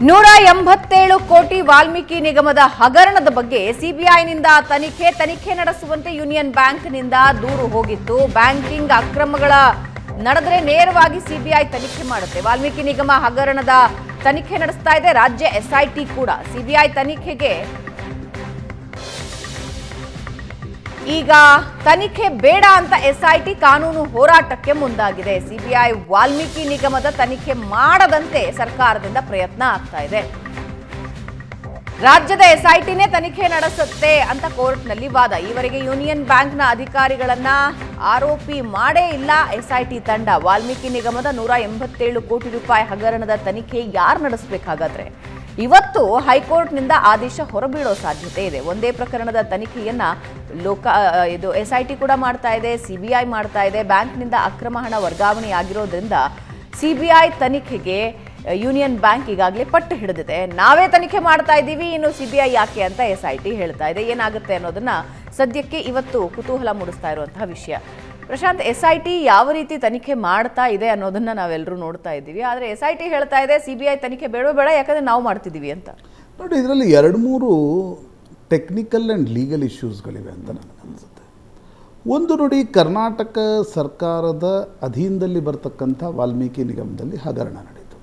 187 ಕೋಟಿ ವಾಲ್ಮೀಕಿ ನಿಗಮದ ಹಗರಣದ ಬಗ್ಗೆ ಸಿಬಿಐನಿಂದ ತನಿಖೆ ನಡೆಸುವಂತೆ ಯೂನಿಯನ್ ಬ್ಯಾಂಕ್ನಿಂದ ದೂರು ಹೋಗಿತ್ತು. ಬ್ಯಾಂಕಿಂಗ್ ಅಕ್ರಮಗಳ ನಡೆದರೆ ನೇರವಾಗಿ ಸಿಬಿಐ ತನಿಖೆ ಮಾಡುತ್ತೆ. ವಾಲ್ಮೀಕಿ ನಿಗಮ ಹಗರಣದ ತನಿಖೆ ನಡೆಸ್ತಾ ಇದೆ ರಾಜ್ಯ ಎಸ್ಐಟಿ ಕೂಡ. ಸಿಬಿಐ ತನಿಖೆಗೆ ಈಗ ತನಿಖೆ ಬೇಡ ಅಂತ ಎಸ್ಐಟಿ ಕಾನೂನು ಹೋರಾಟಕ್ಕೆ ಮುಂದಾಗಿದೆ. ಸಿಬಿಐ ವಾಲ್ಮೀಕಿ ನಿಗಮದ ತನಿಖೆ ಮಾಡದಂತೆ ಸರ್ಕಾರದಿಂದ ಪ್ರಯತ್ನ ಆಗ್ತಾ ಇದೆ. ರಾಜ್ಯದ ಎಸ್ಐಟಿನೇ ತನಿಖೆ ನಡೆಸುತ್ತೆ ಅಂತ ಕೋರ್ಟ್ನಲ್ಲಿ ವಾದ. ಈವರೆಗೆ ಯೂನಿಯನ್ ಬ್ಯಾಂಕ್ನ ಅಧಿಕಾರಿಗಳನ್ನ ಆರೋಪಿ ಮಾಡೇ ಇಲ್ಲ ಎಸ್ಐಟಿ ತಂಡ. ವಾಲ್ಮೀಕಿ ನಿಗಮದ 187 ಕೋಟಿ ರೂಪಾಯಿ ಹಗರಣದ ತನಿಖೆ ಯಾರು ನಡೆಸಬೇಕಾಗಾದ್ರೆ ಇವತ್ತು ಹೈಕೋರ್ಟ್ನಿಂದ ಆದೇಶ ಹೊರಬೀಳೋ ಸಾಧ್ಯತೆ ಇದೆ. ಒಂದೇ ಪ್ರಕರಣದ ತನಿಖೆಯನ್ನ ಇದು ಎಸ್ಐಟಿ ಕೂಡ ಮಾಡ್ತಾ ಇದೆ, ಸಿಬಿಐ ಮಾಡ್ತಾ ಇದೆ. ಬ್ಯಾಂಕ್ನಿಂದ ಅಕ್ರಮ ಹಣ ವರ್ಗಾವಣೆ ಆಗಿರೋದ್ರಿಂದ ಸಿಬಿಐ ತನಿಖೆಗೆ ಯೂನಿಯನ್ ಬ್ಯಾಂಕ್ ಈಗಾಗಲೇ ಪಟ್ಟು ಹಿಡಿದಿದೆ. ನಾವೇ ತನಿಖೆ ಮಾಡ್ತಾ ಇದ್ದೀವಿ, ಇನ್ನು ಸಿಬಿಐ ಯಾಕೆ ಅಂತ ಎಸ್ಐಟಿ ಹೇಳ್ತಾ ಇದೆ. ಏನಾಗುತ್ತೆ ಅನ್ನೋದನ್ನ ಸದ್ಯಕ್ಕೆ ಇವತ್ತು ಕುತೂಹಲ ಮೂಡಿಸ್ತಾ ಇರುವಂತಹ ವಿಷಯ. ಪ್ರಶಾಂತ್, ಎಸ್ಐಟಿ ಯಾವ ರೀತಿ ತನಿಖೆ ಮಾಡ್ತಾ ಇದೆ ಅನ್ನೋದನ್ನ ನಾವೆಲ್ಲರೂ ನೋಡ್ತಾ ಇದ್ದೀವಿ. ಆದರೆ ಎಸ್ಐಟಿ ಹೇಳ್ತಾ ಇದೆ ಸಿಬಿಐ ತನಿಖೆ ಬೇಡ ಯಾಕಂದ್ರೆ ನಾವು ಮಾಡ್ತಿದ್ದೀವಿ ಅಂತ. ನೋಡಿ, ಇದರಲ್ಲಿ 2-3 ಟೆಕ್ನಿಕಲ್ ಆ್ಯಂಡ್ ಲೀಗಲ್ ಇಶ್ಯೂಸ್ಗಳಿವೆ ಅಂತ ನನಗನ್ಸುತ್ತೆ. ಒಂದು ನೋಡಿ, ಕರ್ನಾಟಕ ಸರ್ಕಾರದ ಅಧೀನದಲ್ಲಿ ಬರ್ತಕ್ಕಂಥ ವಾಲ್ಮೀಕಿ ನಿಗಮದಲ್ಲಿ ಹಗರಣ ನಡೀತು.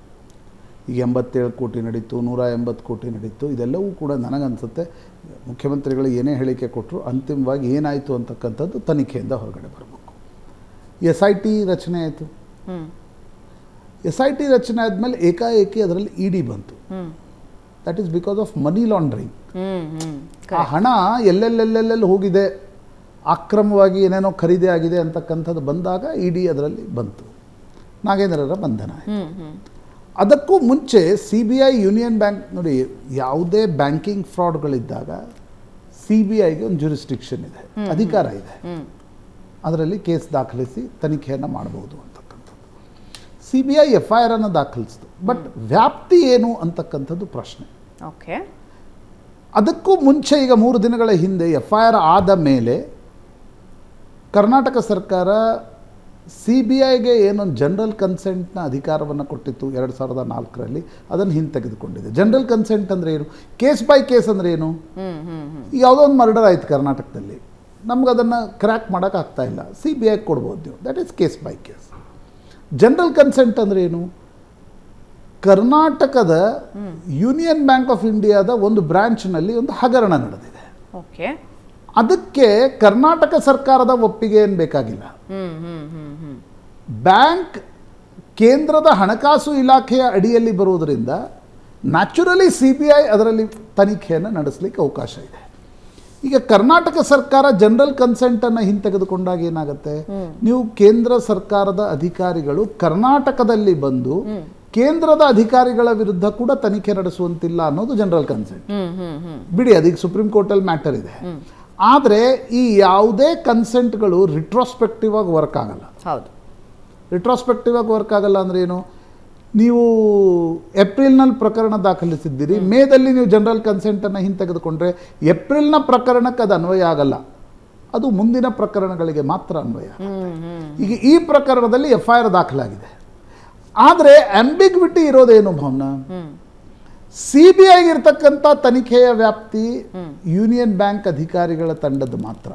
ಈಗ 87 ಕೋಟಿ ನಡೀತು, 180 ಕೋಟಿ ನಡೀತು. ಇದೆಲ್ಲವೂ ಕೂಡ ನನಗನ್ಸುತ್ತೆ ಮುಖ್ಯಮಂತ್ರಿಗಳು ಏನೇ ಹೇಳಿಕೆ ಕೊಟ್ಟರು ಅಂತಿಮವಾಗಿ ಏನಾಯಿತು ಅಂತಕ್ಕಂಥದ್ದು ತನಿಖೆಯಿಂದ ಹೊರಗಡೆ ಬರಬೇಕು. ಎಸ್ಐಟಿ ರಚನೆ ಆಯಿತು. ಎಸ್ಐಟಿ ರಚನೆ ಆದಮೇಲೆ ಏಕಾಏಕಿ ಅದರಲ್ಲಿ ಇಡಿ ಬಂತು. That is because of money laundering. ಆ ಹಣ ಎಲ್ಲೆಲ್ಲೆಲ್ಲೆಲ್ಲಿ ಹೋಗಿದೆ, ಅಕ್ರಮವಾಗಿ ಏನೇನೋ ಖರೀದಿ ಆಗಿದೆ ಅಂತಕ್ಕಂಥದ್ದು ಬಂದಾಗ ಇಡಿ ಅದರಲ್ಲಿ ಬಂತು. ನಾಗೇಂದ್ರರ ಬಂಧನ ಆಯಿತು. ಅದಕ್ಕೂ ಮುಂಚೆ ಸಿಬಿಐ, ಯೂನಿಯನ್ ಬ್ಯಾಂಕ್ ನೋಡಿ, ಯಾವುದೇ ಬ್ಯಾಂಕಿಂಗ್ ಫ್ರಾಡ್ಗಳಿದ್ದಾಗ ಸಿಬಿಐಗೆ ಒಂದು ಜುರಿಸ್ಟಿಕ್ಷನ್ ಇದೆ, ಅಧಿಕಾರ ಇದೆ. ಅದರಲ್ಲಿ ಕೇಸ್ ದಾಖಲಿಸಿ ತನಿಖೆಯನ್ನು ಮಾಡಬಹುದು ಅಂತಕ್ಕಂಥದ್ದು. ಸಿಬಿಐ FIR ಅನ್ನು ದಾಖಲಿಸಿತು. ಬಟ್ ವ್ಯಾಪ್ತಿ ಏನು ಅಂತಕ್ಕಂಥದ್ದು ಪ್ರಶ್ನೆ. ಓಕೆ, ಅದಕ್ಕೂ ಮುಂಚೆ ಈಗ 3 ದಿನಗಳ ಹಿಂದೆ FIR ಆದ ಮೇಲೆ ಕರ್ನಾಟಕ ಸರ್ಕಾರ ಸಿಬಿಐಗೆ ಏನೊಂದು ಜನರಲ್ ಕನ್ಸೆಂಟ್ನ ಅಧಿಕಾರವನ್ನು ಕೊಟ್ಟಿತ್ತು 2004ರಲ್ಲಿ, ಅದನ್ನು ಹಿಂತೆಗೆದುಕೊಂಡಿದೆ. ಜನರಲ್ ಕನ್ಸೆಂಟ್ ಅಂದರೆ ಏನು? ಕೇಸ್ ಬೈ ಕೇಸ್ ಅಂದರೆ ಏನು? ಈಗ ಯಾವುದೋ ಒಂದು ಮರ್ಡರ್ ಆಯಿತು ಕರ್ನಾಟಕದಲ್ಲಿ, ನಮ್ಗೆ ಅದನ್ನು ಕ್ರ್ಯಾಕ್ ಮಾಡೋಕ್ಕಾಗ್ತಾ ಇಲ್ಲ, ಸಿಬಿಐ ಕೊಡ್ಬೋದು ನೀವು. That is case by case. General consent ಅಂದರೆ ಏನು? ಕರ್ನಾಟಕದ ಯೂನಿಯನ್ ಬ್ಯಾಂಕ್ ಆಫ್ ಇಂಡಿಯಾದ ಒಂದು ಬ್ರಾಂಚ್ನಲ್ಲಿ ಒಂದು ಹಗರಣ ನಡೆದಿದೆ. ಓಕೆ, ಅದಕ್ಕೆ ಕರ್ನಾಟಕ ಸರ್ಕಾರದ ಒಪ್ಪಿಗೆ ಏನು ಬೇಕಾಗಿಲ್ಲ. ಬ್ಯಾಂಕ್ ಕೇಂದ್ರದ ಹಣಕಾಸು ಇಲಾಖೆಯ ಅಡಿಯಲ್ಲಿ ಬರುವುದರಿಂದ ನ್ಯಾಚುರಲಿ ಸಿಬಿಐ ಅದರಲ್ಲಿ ತನಿಖೆಯನ್ನು ನಡೆಸಲಿಕ್ಕೆ ಅವಕಾಶ ಇದೆ. ಈಗ ಕರ್ನಾಟಕ ಸರ್ಕಾರ ಜನರಲ್ ಕನ್ಸೆಂಟನ್ನು ಹಿಂತೆಗೆದುಕೊಂಡಾಗ ಏನಾಗುತ್ತೆ? ನೀವು ಕೇಂದ್ರ ಸರ್ಕಾರದ ಅಧಿಕಾರಿಗಳು ಕರ್ನಾಟಕದಲ್ಲಿ ಬಂದು ಕೇಂದ್ರದ ಅಧಿಕಾರಿಗಳ ವಿರುದ್ಧ ಕೂಡ ತನಿಖೆ ನಡೆಸುವಂತಿಲ್ಲ ಅನ್ನೋದು ಜನರಲ್ ಕನ್ಸೆಂಟ್. ಬಿಡಿ, ಅದೀಗ ಸುಪ್ರೀಂ ಕೋರ್ಟಲ್ಲಿ ಮ್ಯಾಟರ್ ಇದೆ. ಆದರೆ ಈ ಯಾವುದೇ ಕನ್ಸೆಂಟ್ಗಳು ರಿಟ್ರೋಸ್ಪೆಕ್ಟಿವ್ ಆಗಿ ವರ್ಕ್ ಆಗಲ್ಲ. ಹೌದು, ರಿಟ್ರೋಸ್ಪೆಕ್ಟಿವ್ ಆಗಿ ವರ್ಕ್ ಆಗಲ್ಲ ಅಂದರೆ ಏನು? ನೀವು ಏಪ್ರಿಲ್ನಲ್ಲಿ ಪ್ರಕರಣ ದಾಖಲಿಸಿದ್ದೀರಿ, ಮೇದಲ್ಲಿ ನೀವು ಜನರಲ್ ಕನ್ಸೆಂಟನ್ನು ಹಿಂತೆಗೆದುಕೊಂಡ್ರೆ ಏಪ್ರಿಲ್ನ ಪ್ರಕರಣಕ್ಕೆ ಅದು ಅನ್ವಯ ಆಗಲ್ಲ, ಅದು ಮುಂದಿನ ಪ್ರಕರಣಗಳಿಗೆ ಮಾತ್ರ ಅನ್ವಯ. ಈಗ ಈ ಪ್ರಕರಣದಲ್ಲಿ FIR ದಾಖಲಾಗಿದೆ. ಆದರೆ ಆಂಬಿಗ್ವಿಟಿ ಇರೋದೇನು ಭಾವನಾ? ಸಿಬಿಐಗಿರ್ತಕ್ಕಂಥ ತನಿಖೆಯ ವ್ಯಾಪ್ತಿ ಯೂನಿಯನ್ ಬ್ಯಾಂಕ್ ಅಧಿಕಾರಿಗಳ ತಂಡದ ಮಾತ್ರ.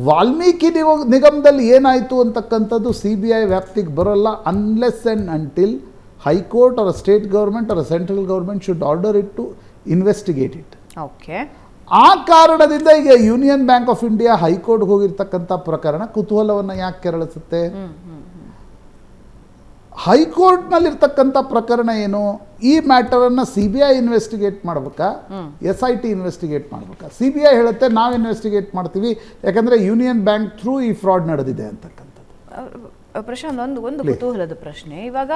ವಾಲ್ಮೀಕಿ ನಿಗಮದಲ್ಲಿ ಏನಾಯಿತು ಅಂತಕ್ಕಂಥದ್ದು ಸಿಬಿಐ ವ್ಯಾಪ್ತಿಗೆ ಬರೋಲ್ಲ, unless and until high court or state government or central government should order it to investigate it. Okay, ಆ ಕಾರಣದಿಂದ ಈಗ ಯೂನಿಯನ್ ಬ್ಯಾಂಕ್ ಆಫ್ ಇಂಡಿಯಾ ಹೈಕೋರ್ಟ್ಗೆ ಹೋಗಿರ್ತಕ್ಕಂಥ ಪ್ರಕರಣ ಕುತೂಹಲವನ್ನು ಯಾಕೆ ಕೆರಳಿಸುತ್ತೆ? ಹೈಕೋರ್ಟ್ನಲ್ಲಿರ್ತಕ್ಕಂಥ ಪ್ರಕರಣ ಏನು? ಈ ಮ್ಯಾಟರನ್ನು ಸಿಬಿಐ ಇನ್ವೆಸ್ಟಿಗೇಟ್ ಮಾಡ್ಬೇಕಾ, SIT ಇನ್ವೆಸ್ಟಿಗೇಟ್ ಮಾಡ್ಬೇಕಾ? ಸಿಬಿಐ ಹೇಳುತ್ತೆ ನಾವು ಇನ್ವೆಸ್ಟಿಗೇಟ್ ಮಾಡ್ತೀವಿ, ಯಾಕಂದರೆ ಯೂನಿಯನ್ ಬ್ಯಾಂಕ್ ಥ್ರೂ ಈ ಫ್ರಾಡ್ ನಡೆದಿದೆ ಅಂತಕ್ಕಂಥದ್ದು. ಪ್ರಶಾಂತ್, ಒಂದು ಕುತೂಹಲದ ಪ್ರಶ್ನೆ. ಇವಾಗ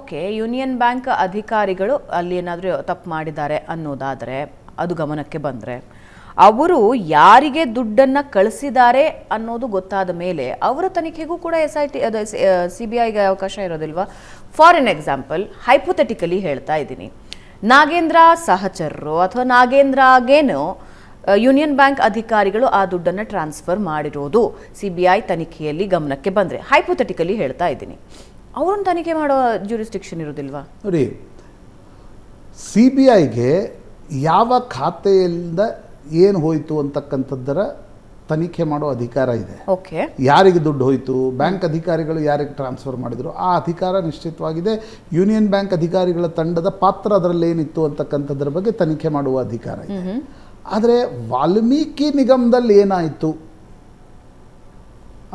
ಓಕೆ, ಯೂನಿಯನ್ ಬ್ಯಾಂಕ್ ಅಧಿಕಾರಿಗಳು ಅಲ್ಲಿ ಏನಾದರೂ ತಪ್ಪು ಮಾಡಿದ್ದಾರೆ ಅನ್ನೋದಾದರೆ, ಅದು ಗಮನಕ್ಕೆ ಬಂದರೆ, ಅವರು ಯಾರಿಗೆ ದುಡ್ಡನ್ನು ಕಳಿಸಿದ್ದಾರೆ ಅನ್ನೋದು ಗೊತ್ತಾದ ಮೇಲೆ ಅವರ ತನಿಖೆಗೂ ಕೂಡ SIT ಸಿಬಿಐಗೆ ಅವಕಾಶ ಇರೋದಿಲ್ವಾ? ಫಾರ್ ಎನ್ ಎಕ್ಸಾಂಪಲ್, ಹೈಪೋಥೆಟಿಕಲಿ ಹೇಳ್ತಾ ಇದ್ದೀನಿ, ನಾಗೇಂದ್ರ ಸಹಚರರು ಅಥವಾ ನಾಗೇಂದ್ರಗೇನು ಯೂನಿಯನ್ ಬ್ಯಾಂಕ್ ಅಧಿಕಾರಿಗಳು ಆ ದುಡ್ಡನ್ನು ಟ್ರಾನ್ಸ್ಫರ್ ಮಾಡಿರೋದು ಸಿಬಿಐ ತನಿಖೆಯಲ್ಲಿ ಗಮನಕ್ಕೆ ಬಂದರೆ, ಹೈಪೋಥೆಟಿಕಲಿ ಹೇಳ್ತಾ ಇದ್ದೀನಿ, ಅವ್ರನ್ನ ತನಿಖೆ ಮಾಡೋ ಜ್ಯೂರಿಸ್ಡಿಕ್ಷನ್ ಇರೋದಿಲ್ವಾ? ನೋಡಿ, ಸಿ ಬಿ ಐಗೆ ಯಾವ ಖಾತೆಯಿಂದ ಏನು ಹೋಯಿತು ಅಂತಕ್ಕಂಥದ್ದರ ತನಿಖೆ ಮಾಡೋ ಅಧಿಕಾರ ಇದೆ. ಓಕೆ, ಯಾರಿಗೆ ದುಡ್ಡು ಹೋಯಿತು, ಬ್ಯಾಂಕ್ ಅಧಿಕಾರಿಗಳು ಯಾರಿಗೆ ಟ್ರಾನ್ಸ್ಫರ್ ಮಾಡಿದರು, ಆ ಅಧಿಕಾರ ನಿಶ್ಚಿತವಾಗಿದೆ. ಯೂನಿಯನ್ ಬ್ಯಾಂಕ್ ಅಧಿಕಾರಿಗಳ ತಂಡದ ಪಾತ್ರ ಅದರಲ್ಲಿ ಏನಿತ್ತು ಅಂತಕ್ಕಂಥದ್ರ ಬಗ್ಗೆ ತನಿಖೆ ಮಾಡುವ ಅಧಿಕಾರ ಇದೆ. ಆದರೆ ವಾಲ್ಮೀಕಿ ನಿಗಮದಲ್ಲಿ ಏನಾಯಿತು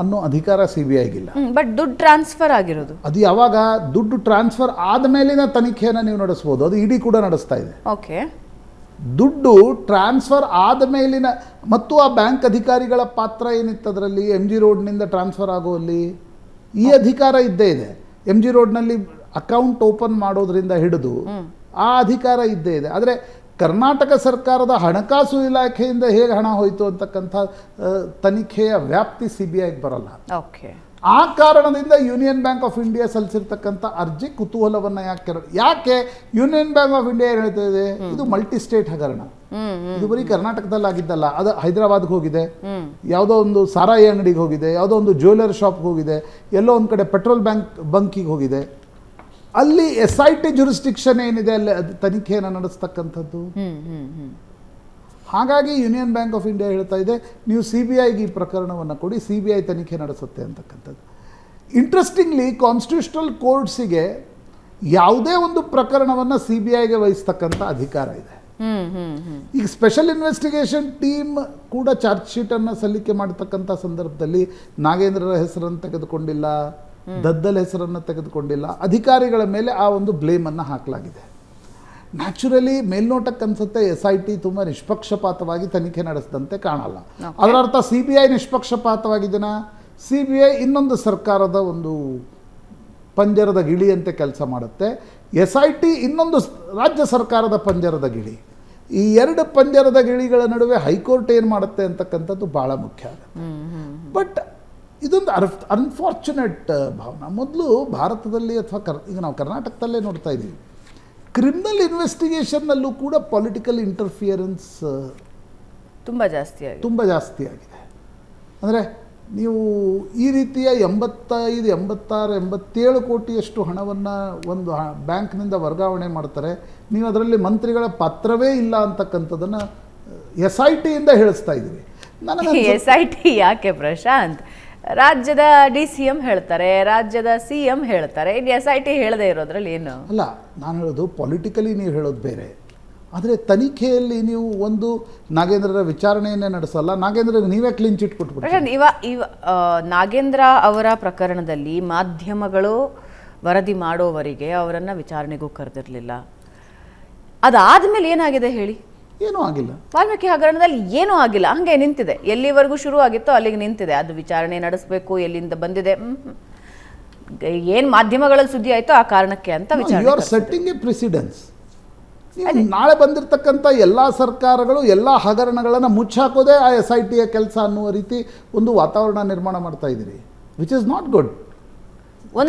ಅನ್ನೋ ಅಧಿಕಾರ ಸಿ ಬಿ ಐಗಿಲ್ಲ. ಬಟ್ ದುಡ್ಡು ಟ್ರಾನ್ಸ್ಫರ್ ಆಗಿರೋದು ಅದು ಯಾವಾಗ ದುಡ್ಡು ಟ್ರಾನ್ಸ್ಫರ್ ಆದಮೇಲಿನ ತನಿಖೆಯನ್ನು ನೀವು ನಡೆಸ್ಬೋದು. ಅದು ಇಡಿ ಕೂಡ ನಡೆಸ್ತಾ ಇದೆ. ಓಕೆ, ದುಡ್ಡು ಟ್ರಾನ್ಸ್ಫರ್ ಆದ ಮೇಲಿನ ಮತ್ತು ಆ ಬ್ಯಾಂಕ್ ಅಧಿಕಾರಿಗಳ ಪಾತ್ರ ಏನಿತ್ತು ಅದರಲ್ಲಿ, ಎಮ್ ಜಿ ರೋಡ್ನಿಂದ ಟ್ರಾನ್ಸ್ಫರ್ ಆಗುವಲ್ಲಿ ಈ ಅಧಿಕಾರ ಇದ್ದೇ ಇದೆ. ಎಮ್ ಜಿ ರೋಡ್ನಲ್ಲಿ ಅಕೌಂಟ್ ಓಪನ್ ಮಾಡೋದ್ರಿಂದ ಹಿಡಿದು ಆ ಅಧಿಕಾರ ಇದ್ದೇ ಇದೆ. ಆದರೆ ಕರ್ನಾಟಕ ಸರ್ಕಾರದ ಹಣಕಾಸು ಇಲಾಖೆಯಿಂದ ಹೇಗೆ ಹಣ ಹೋಯಿತು ಅಂತಕ್ಕಂಥ ತನಿಖೆಯ ವ್ಯಾಪ್ತಿ ಸಿ ಬಿ ಐಗೆ ಬರಲ್ಲ. ಓಕೆ, ಆ ಕಾರಣದಿಂದ ಯೂನಿಯನ್ ಬ್ಯಾಂಕ್ ಆಫ್ ಇಂಡಿಯಾ ಸಲ್ಲಿಸಿರ್ತಕ್ಕಂಥ ಅರ್ಜಿ ಕುತೂಹಲವನ್ನು ಯಾಕೆ ಯೂನಿಯನ್ ಬ್ಯಾಂಕ್ ಆಫ್ ಇಂಡಿಯಾ ಏನು ಹೇಳ್ತಾ ಇದೆ, ಇದು ಮಲ್ಟಿ ಸ್ಟೇಟ್ ಹಗರಣ, ಇದು ಬರೀ ಕರ್ನಾಟಕದಲ್ಲಿ ಆಗಿದ್ದಲ್ಲ, ಅದು ಹೈದರಾಬಾದ್ಗೆ ಹೋಗಿದೆ, ಯಾವುದೋ ಒಂದು ಸಾರಾಯಿ ಅಂಗಡಿಗೆ ಹೋಗಿದೆ, ಯಾವುದೋ ಒಂದು ಜ್ಯುವೆಲರ್ ಶಾಪ್ಗೆ ಹೋಗಿದೆ, ಎಲ್ಲೋ ಒಂದು ಕಡೆ ಪೆಟ್ರೋಲ್ ಬಂಕಿಗೆ ಹೋಗಿದೆ. ಅಲ್ಲಿ SIT ಜುರಿಸ್ಡಿಕ್ಷನ್ ಏನಿದೆ ಅಲ್ಲಿ ಅದು ತನಿಖೆಯನ್ನು ನಡೆಸ್ತಕ್ಕಂಥದ್ದು. ಹಾಗಾಗಿ ಯೂನಿಯನ್ ಬ್ಯಾಂಕ್ ಆಫ್ ಇಂಡಿಯಾ ಹೇಳ್ತಾ ಇದೆ, ನೀವು ಸಿ ಬಿ ಐಗೆ ಈ ಪ್ರಕರಣವನ್ನು ಕೊಡಿ, ಸಿ ಬಿ ಐ ತನಿಖೆ ನಡೆಸುತ್ತೆ ಅಂತಕ್ಕಂಥದ್ದು. ಇಂಟ್ರೆಸ್ಟಿಂಗ್ಲಿ ಕಾನ್ಸ್ಟಿಟ್ಯೂಷನಲ್ ಕೋರ್ಟ್ಸಿಗೆ ಯಾವುದೇ ಒಂದು ಪ್ರಕರಣವನ್ನು ಸಿ ಬಿ ಐಗೆ ವಹಿಸ್ತಕ್ಕಂಥ ಅಧಿಕಾರ ಇದೆ. ಈಗ ಸ್ಪೆಷಲ್ ಇನ್ವೆಸ್ಟಿಗೇಷನ್ ಟೀಮ್ ಕೂಡ ಚಾರ್ಜ್ ಶೀಟನ್ನು ಸಲ್ಲಿಕೆ ಮಾಡತಕ್ಕಂಥ ಸಂದರ್ಭದಲ್ಲಿ ನಾಗೇಂದ್ರರ ಹೆಸರನ್ನು ತೆಗೆದುಕೊಂಡಿಲ್ಲ, ದದ್ದಲ್ ಹೆಸರನ್ನು ತೆಗೆದುಕೊಂಡಿಲ್ಲ, ಅಧಿಕಾರಿಗಳ ಮೇಲೆ ಆ ಒಂದು ಬ್ಲೇಮನ್ನು ಹಾಕಲಾಗಿದೆ. ನ್ಯಾಚುರಲಿ ಮೇಲ್ನೋಟಕ್ಕೆ ಅನ್ಸುತ್ತೆ SIT ತುಂಬ ನಿಷ್ಪಕ್ಷಪಾತವಾಗಿ ತನಿಖೆ ನಡೆಸಿದಂತೆ ಕಾಣಲ್ಲ. ಅದರ ಅರ್ಥ ಸಿ ಬಿ ಐ ನಿಷ್ಪಕ್ಷಪಾತವಾಗಿದೆನಾ? ಸಿ ಬಿ ಐ ಇನ್ನೊಂದು ಸರ್ಕಾರದ ಒಂದು ಪಂಜರದ ಗಿಳಿಯಂತೆ ಕೆಲಸ ಮಾಡುತ್ತೆ. SIT ಇನ್ನೊಂದು ರಾಜ್ಯ ಸರ್ಕಾರದ ಪಂಜರದ ಗಿಳಿ. ಈ ಎರಡು ಪಂಜರದ ಗಿಳಿಗಳ ನಡುವೆ ಹೈಕೋರ್ಟ್ ಏನು ಮಾಡುತ್ತೆ ಅಂತಕ್ಕಂಥದ್ದು ಭಾಳ ಮುಖ್ಯ ಆಗುತ್ತೆ. ಬಟ್ ಇದೊಂದು ಅನ್ಫಾರ್ಚುನೇಟ್ ಭಾವನಾ. ಮೊದಲು ಭಾರತದಲ್ಲಿ ಅಥವಾ ಈಗ ನಾವು ಕರ್ನಾಟಕದಲ್ಲೇ ನೋಡ್ತಾ ಇದ್ದೀವಿ, ಕ್ರಿಮಿನಲ್ ಇನ್ವೆಸ್ಟಿಗೇಷನ್ನಲ್ಲೂ ಕೂಡ ಪೊಲಿಟಿಕಲ್ ಇಂಟರ್ಫಿಯರೆನ್ಸ್ ತುಂಬ ಜಾಸ್ತಿ ಆಗಿದೆ. ಅಂದರೆ ನೀವು ಈ ರೀತಿಯ 85, 86, 87 ಕೋಟಿಯಷ್ಟು ಹಣವನ್ನು ಒಂದು ಬ್ಯಾಂಕ್ನಿಂದ ವರ್ಗಾವಣೆ ಮಾಡ್ತಾರೆ. ನೀವು ಅದರಲ್ಲಿ ಮಂತ್ರಿಗಳ ಪಾತ್ರವೇ ಇಲ್ಲ ಅಂತಕ್ಕಂಥದ್ದನ್ನು SIT ಇಂದ ಹೇಳಿಸ್ತಾ ಇದ್ದೀವಿ. SIT ಯಾಕೆ ಪ್ರಶಾಂತ್? ರಾಜ್ಯದ DCM ಹೇಳ್ತಾರೆ, ರಾಜ್ಯದ CM ಹೇಳ್ತಾರೆ, ಇನ್ನು SIT ಹೇಳದೇ ಇರೋದ್ರಲ್ಲಿ ಏನು? ಅಲ್ಲ, ನಾನು ಹೇಳೋದು ಪೊಲಿಟಿಕಲಿ ನೀವು ಹೇಳೋದು ಬೇರೆ, ಆದರೆ ತನಿಖೆಯಲ್ಲಿ ನೀವು ಒಂದು ನಾಗೇಂದ್ರರ ವಿಚಾರಣೆಯನ್ನೇ ನಡೆಸಲ್ಲ. ನಾಗೇಂದ್ರಗೆ ನೀವೇ ಕ್ಲೀನ್ ಚಿಟ್ ಕೊಟ್ಬಿಟ್ಟು ಇವ ನಾಗೇಂದ್ರ ಅವರ ಪ್ರಕರಣದಲ್ಲಿ ಮಾಧ್ಯಮಗಳು ವರದಿ ಮಾಡೋವರಿಗೆ ಅವರನ್ನು ವಿಚಾರಣೆಗೂ ಕರೆದಿರಲಿಲ್ಲ. ಅದಾದ್ಮೇಲೆ ಏನಾಗಿದೆ ಹೇಳಿ? ಏನೂ ಆಗಿಲ್ಲ. ವಾಲ್ಮೀಕಿ ಹಗರಣದಲ್ಲಿ ಏನೂ ಆಗಿಲ್ಲ, ಹಂಗೆ ನಿಂತಿದೆ. ಎಲ್ಲಿವರೆಗೂ ಶುರು ಆಗಿತ್ತೋ ಅಲ್ಲಿಗೆ ನಿಂತಿದೆ. ಅದು ವಿಚಾರಣೆ ನಡೆಸಬೇಕು, ಎಲ್ಲಿಂದ ಬಂದಿದೆ, ಏನು ಮಾಧ್ಯಮಗಳಲ್ಲಿ ಸುದ್ದಿ ಆಯಿತು ಆ ಕಾರಣಕ್ಕೆ ಅಂತ you are setting a precedence. ನಾಳೆ ಬಂದಿರತಕ್ಕಂಥ ಎಲ್ಲ ಸರ್ಕಾರಗಳು ಎಲ್ಲ ಹಗರಣಗಳನ್ನು ಮುಚ್ಚಾಕೋದೇ ಆ SITಯ ಕೆಲಸ ಅನ್ನುವ ರೀತಿ ಒಂದು ವಾತಾವರಣ ನಿರ್ಮಾಣ ಮಾಡ್ತಾ ಇದ್ದೀರಿ, which is not good.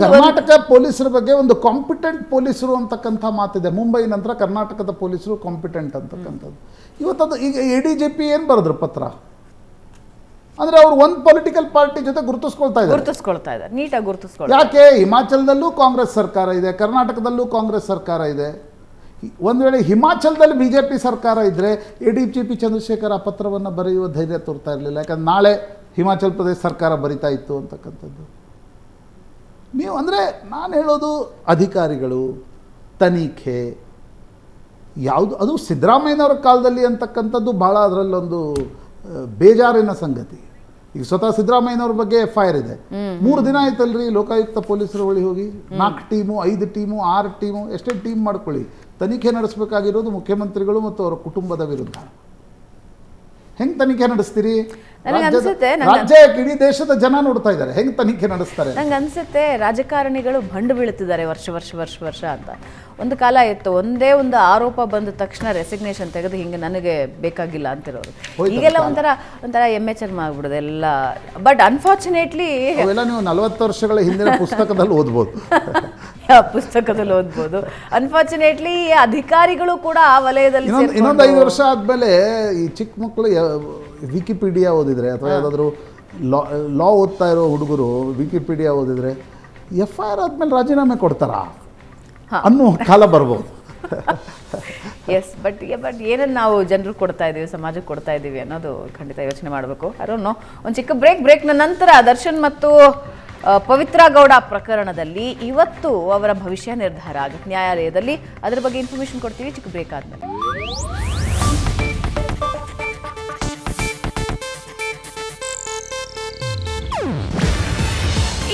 Karnataka ಪೊಲೀಸರ ಬಗ್ಗೆ ಒಂದು ಕಾಂಪಿಟೆಂಟ್ ಪೊಲೀಸರು ಅಂತಕ್ಕಂಥ ಮಾತಿದೆ. ಮುಂಬೈ ನಂತರ ಕರ್ನಾಟಕದ ಪೊಲೀಸರು ಕಾಂಪಿಟೆಂಟ್ ಅಂತಕ್ಕಂಥದ್ದು. ಇವತ್ತದು ಈಗ ADGP ಏನು ಬರೆದ್ರು ಪತ್ರ ಅಂದರೆ ಅವರು ಒಂದು ಪೊಲಿಟಿಕಲ್ ಪಾರ್ಟಿ ಜೊತೆ ಗುರುತಿಸ್ಕೊಳ್ತಾ ಇದ್ದಾರೆ, ನೀಟಾಗಿ ಗುರುತಿಸ್ಕೊಳ್ತಾರೆ. ಯಾಕೆ? ಹಿಮಾಚಲದಲ್ಲೂ ಕಾಂಗ್ರೆಸ್ ಸರ್ಕಾರ ಇದೆ, ಕರ್ನಾಟಕದಲ್ಲೂ ಕಾಂಗ್ರೆಸ್ ಸರ್ಕಾರ ಇದೆ. ಒಂದು ವೇಳೆ ಹಿಮಾಚಲದಲ್ಲಿ BJP ಸರ್ಕಾರ ಇದ್ದರೆ ADGP ಚಂದ್ರಶೇಖರ್ ಆ ಪತ್ರವನ್ನು ಬರೆಯುವ ಧೈರ್ಯ ತೋರ್ತಾ ಇರಲಿಲ್ಲ. ಯಾಕಂದ್ರೆ ನಾಳೆ ಹಿಮಾಚಲ ಪ್ರದೇಶ ಸರ್ಕಾರ ಬರಿತಾ ಇತ್ತು ಅಂತಕ್ಕಂಥದ್ದು. ನೀವು ಅಂದರೆ ನಾನು ಹೇಳೋದು ಅಧಿಕಾರಿಗಳು ತನಿಖೆ ಯಾವುದು, ಅದು ಸಿದ್ದರಾಮಯ್ಯನವರ ಕಾಲದಲ್ಲಿ ಅಂತಕ್ಕಂಥದ್ದು ಭಾಳ ಅದರಲ್ಲೊಂದು ಬೇಜಾರಿನ ಸಂಗತಿ. ಈಗ ಸ್ವತಃ ಸಿದ್ದರಾಮಯ್ಯನವ್ರ ಬಗ್ಗೆ FIR ಇದೆ. 3 ದಿನ ಆಯ್ತಲ್ರಿ ಲೋಕಾಯುಕ್ತ ಪೊಲೀಸರ ಬಳಿ ಹೋಗಿ 4 ಟೀಮು 5 ಟೀಮು 6 ಟೀಮು ಎಷ್ಟೇ ಟೀಮ್ ಮಾಡ್ಕೊಳ್ಳಿ, ತನಿಖೆ ನಡೆಸಬೇಕಾಗಿರೋದು ಮುಖ್ಯಮಂತ್ರಿಗಳು ಮತ್ತು ಅವರ ಕುಟುಂಬದ ವಿರುದ್ಧ. ಹೆಂಗೆ ತನಿಖೆ ನಡೆಸ್ತೀರಿ? ರಾಜ್ಯ ಇಡೀ ದೇಶದ ಜನ ನೋಡ್ತಾ ಇದ್ದಾರೆ, ಹೆಂಗೆ ತನಿಖೆ ನಡೆಸ್ತಾರೆ? ನಂಗೆ ಅನ್ಸುತ್ತೆ ರಾಜಕಾರಣಿಗಳು ಬಂಡು ಬೀಳುತ್ತಿದ್ದಾರೆ ವರ್ಷ ಅಂತ. ಒಂದು ಕಾಲ ಇತ್ತು, ಒಂದೇ ಒಂದು ಆರೋಪ ಬಂದ ತಕ್ಷಣ ರೆಸಿಗ್ನೇಷನ್ ತೆಗೆದು ಹಿಂಗೆ ನನಗೆ ಬೇಕಾಗಿಲ್ಲ ಅಂತಿರೋರು. ಈಗೆಲ್ಲ ಒಂಥರ ಎಮ್ಮೆಚರ್ಮ ಆಗ್ಬಿಡುದು ಎಲ್ಲ. ಬಟ್ ಅನ್ಫಾರ್ಚುನೇಟ್ಲಿ ನೀವು 40 ವರ್ಷಗಳ ಹಿಂದಿನ ಪುಸ್ತಕದಲ್ಲಿ ಓದ್ಬೋದು. ಅನ್ಫಾರ್ಚುನೇಟ್ಲಿ ಅಧಿಕಾರಿಗಳು ಕೂಡ ಆ ವಲಯದಲ್ಲಿ ಇನ್ನೊಂದು 5 ವರ್ಷ ಆದಮೇಲೆ ಈ ಚಿಕ್ಕ ಮಕ್ಕಳು ವಿಕಿಪೀಡಿಯಾ ಓದಿದರೆ ಅಥವಾ ಯಾವುದಾದ್ರೂ ಲಾ ಓದ್ತಾ ಇರೋ ಹುಡುಗರು ವಿಕಿಪೀಡಿಯಾ ಓದಿದರೆ FIR ಆದಮೇಲೆ ರಾಜೀನಾಮೆ ಕೊಡ್ತಾರಾ ಹಾ. ಅನ್ನೋ ಕಾಲ ಬರ್ಬೋದು. ಎಸ್ ಬಟ್ ಏನನ್ನು ನಾವು ಜನರು ಕೊಡ್ತಾ ಇದ್ದೀವಿ, ಸಮಾಜಕ್ಕೆ ಕೊಡ್ತಾ ಇದ್ದೀವಿ ಅನ್ನೋದು ಖಂಡಿತ ಯೋಚನೆ ಮಾಡಬೇಕು. ಅರೋನು ಒಂದು ಚಿಕ್ಕ ಬ್ರೇಕ್ನ ನಂತರ ದರ್ಶನ್ ಮತ್ತು ಪವಿತ್ರ ಗೌಡ ಪ್ರಕರಣದಲ್ಲಿ ಇವತ್ತು ಅವರ ಭವಿಷ್ಯ ನಿರ್ಧಾರ ಆಗುತ್ತೆ ನ್ಯಾಯಾಲಯದಲ್ಲಿ. ಅದರ ಬಗ್ಗೆ ಇನ್ಫಾರ್ಮೇಶನ್ ಕೊಡ್ತೀವಿ ಚಿಕ್ಕ ಬ್ರೇಕ್ ಆದ್ಮೇಲೆ.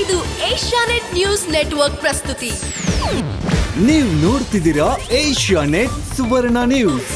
ಇದು ಏಷ್ಯಾನೆಟ್ ನ್ಯೂಸ್ ನೆಟ್ವರ್ಕ್ ಪ್ರಸ್ತುತಿ. ನೀವು ನೋಡ್ತಿದ್ದೀರಾ ಏಷ್ಯಾನೆಟ್ ಸುವರ್ಣ ನ್ಯೂಸ್.